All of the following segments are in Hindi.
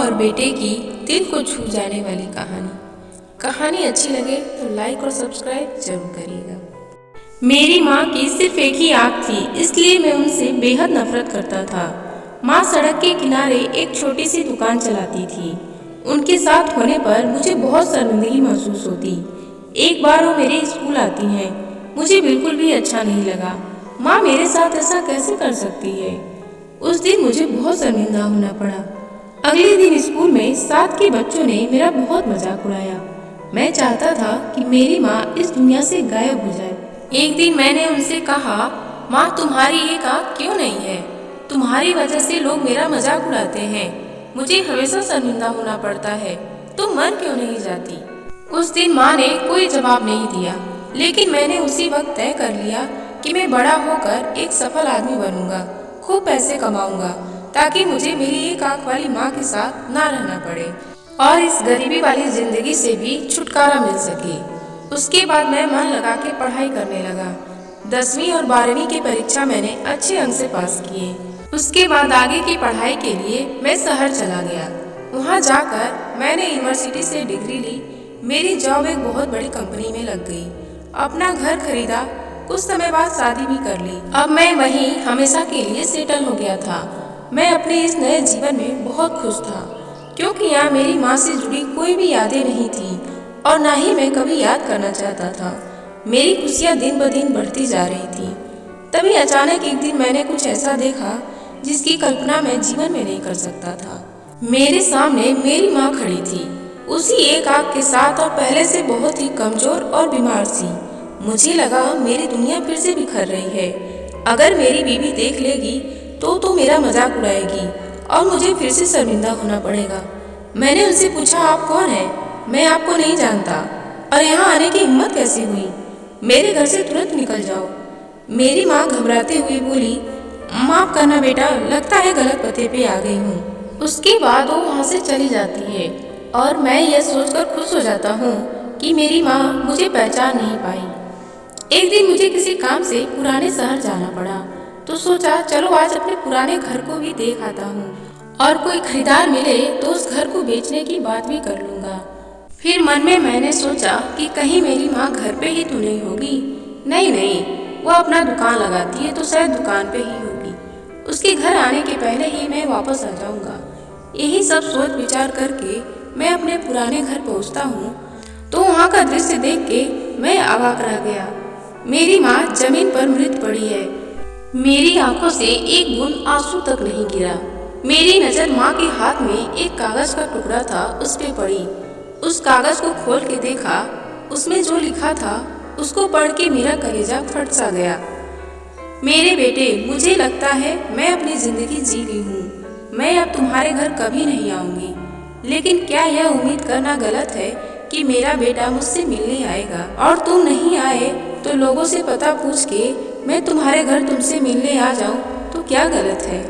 और बेटे की दिल को छू जाने वाली कहानी। कहानी अच्छी लगे तो लाइक और सब्सक्राइब जरूर करिएगा। मेरी माँ की सिर्फ एक ही आँख थी, इसलिए मैं उनसे बेहद नफरत करता था। माँ सड़क के किनारे एक छोटी सी दुकान चलाती थी। उनके साथ होने पर मुझे बहुत शर्मिंदगी महसूस होती। एक बार वो मेरे स्कूल आती हैं, मुझे बिल्कुल भी अच्छा नहीं लगा। माँ मेरे साथ ऐसा कैसे कर सकती है? उस दिन मुझे बहुत शर्मिंदा होना पड़ा। अगले दिन स्कूल में साथ के बच्चों ने मेरा बहुत मजाक उड़ाया। मैं चाहता था कि मेरी माँ इस दुनिया से गायब हो जाए। एक दिन मैंने उनसे कहा, माँ तुम्हारी एक आँख क्यों नहीं है? तुम्हारी वजह से लोग मेरा मजाक उड़ाते हैं। मुझे हमेशा शर्मिंदा होना पड़ता है। तुम मर क्यों नहीं जाती? उस दिन माँ ने कोई जवाब नहीं दिया, लेकिन मैंने उसी वक्त तय कर लिया कि मैं बड़ा होकर एक सफल आदमी बनूंगा, खूब पैसे कमाऊंगा, ताकि मुझे मेरी एक आंख वाली माँ के साथ ना रहना पड़े और इस गरीबी वाली जिंदगी से भी छुटकारा मिल सके। उसके बाद मैं मन लगा के पढ़ाई करने लगा। 10वीं और 12वीं की परीक्षा मैंने अच्छे अंक से पास किए। उसके बाद आगे की पढ़ाई के लिए मैं शहर चला गया। वहाँ जाकर मैंने यूनिवर्सिटी से डिग्री ली। मेरी जॉब एक बहुत बड़ी कंपनी में लग गई। अपना घर खरीदा, कुछ समय बाद शादी भी कर ली। अब मैं वहीं हमेशा के लिए सेटल हो गया था। मैं अपने इस नए जीवन में बहुत खुश था, क्योंकि यहाँ मेरी माँ से जुड़ी कोई भी यादें नहीं थी और ना ही मैं कभी याद करना चाहता था। मेरी खुशियाँ दिन ब दिन बढ़ती जा रही थी। तभी अचानक एक दिन मैंने कुछ ऐसा देखा जिसकी कल्पना मैं जीवन में नहीं कर सकता था। मेरे सामने मेरी माँ खड़ी थी, उसी एक आँख के साथ, और पहले से बहुत ही कमजोर और बीमार सी। मुझे लगा मेरी दुनिया फिर से बिखर रही है। अगर मेरी बीवी देख लेगी तो मेरा मजाक उड़ाएगी और मुझे फिर से शर्मिंदा होना पड़ेगा। मैंने उनसे पूछा, आप कौन है? मैं आपको नहीं जानता, और यहाँ आने की हिम्मत कैसे हुई? मेरे घर से तुरंत निकल जाओ। मेरी माँ घबराते हुए बोली, माफ करना बेटा, लगता है गलत पते पे आ गई हूँ। उसके बाद वो वहाँ से चली जाती है और मैं यह सोचकर खुश हो जाता हूँ कि मेरी माँ मुझे पहचान नहीं पाई। एक दिन मुझे किसी काम से पुराने शहर जाना पड़ा, तो सोचा चलो आज अपने पुराने घर को भी देख आता हूँ, और कोई खरीदार मिले तो उस घर को बेचने की बात भी कर लूँगा। फिर मन में मैंने सोचा कि कहीं मेरी माँ घर पे ही तो नहीं होगी। नहीं, वो अपना दुकान लगाती है तो शायद दुकान पे ही होगी। उसके घर आने के पहले ही मैं वापस आ जाऊँगा। यही सब सोच विचार करके मैं अपने पुराने घर पहुँचता हूँ तो वहाँ का दृश्य देख के मैं अवाक रह गया। मेरी माँ जमीन पर मृत पड़ी है। मेरी आंखों से एक बूंद आंसू तक नहीं गिरा। मेरी नजर माँ के हाथ में एक कागज का टुकड़ा था, उस पे पड़ी। उस कागज को खोल के देखा, उसमें जो लिखा था उसको पढ़ के मेरा कलेजा फट सा गया। मेरे बेटे, मुझे लगता है मैं अपनी जिंदगी जी ली हूँ। मैं अब तुम्हारे घर कभी नहीं आऊंगी, लेकिन क्या यह उम्मीद करना गलत है कि मेरा बेटा मुझसे मिलने आएगा और तुम नहीं आए तो लोगों से पता पूछ के मैं तुम्हारे घर तुमसे मिलने आ जाऊं तो क्या गलत है?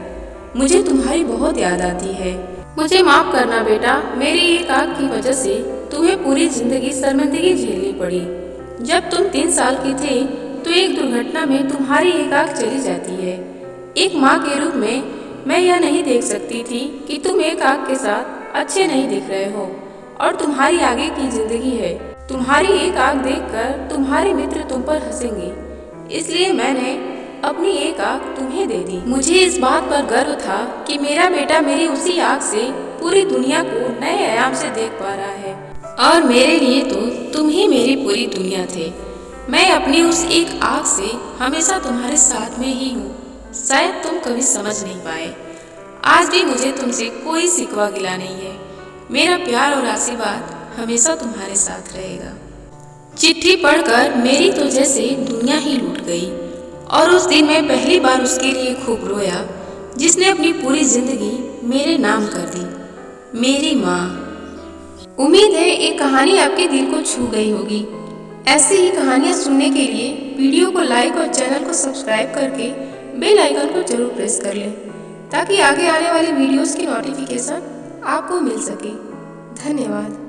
मुझे तुम्हारी बहुत याद आती है। मुझे माफ करना बेटा, मेरी एक आँख की वजह से तुम्हें पूरी जिंदगी शर्मिंदगी झेलनी पड़ी। जब तुम 3 साल के थे तो एक दुर्घटना में तुम्हारी एक आँख चली जाती है। एक माँ के रूप में मैं यह नहीं देख सकती थी कि तुम एक आँख के साथ अच्छे नहीं दिख रहे हो और तुम्हारी आगे की जिंदगी है। तुम्हारी एक आँख देखकर तुम्हारे मित्र तुम पर हंसेंगे, इसलिए मैंने अपनी एक आँख तुम्हें दे दी। मुझे इस बात पर गर्व था कि मेरा बेटा मेरी उसी आँख से पूरी दुनिया को नए आयाम से देख पा रहा है, और मेरे लिए तो तुम ही मेरी पूरी दुनिया थे। मैं अपनी उस एक आँख से हमेशा तुम्हारे साथ में ही हूँ। शायद तुम कभी समझ नहीं पाए। आज भी मुझे तुमसे कोई शिकवा गिला नहीं है। मेरा प्यार और आशीर्वाद हमेशा तुम्हारे साथ रहेगा। चिट्ठी पढ़कर मेरी तो जैसे दुनिया ही लूट गई, और उस दिन मैं पहली बार उसके लिए खूब रोया जिसने अपनी पूरी जिंदगी मेरे नाम कर दी, मेरी माँ। उम्मीद है ये कहानी आपके दिल को छू गई होगी। ऐसी ही कहानियाँ सुनने के लिए वीडियो को लाइक और चैनल को सब्सक्राइब करके बेल आइकन को जरूर प्रेस कर लें, ताकि आगे आने वाली वीडियोस की नोटिफिकेशन आपको मिल सके। धन्यवाद।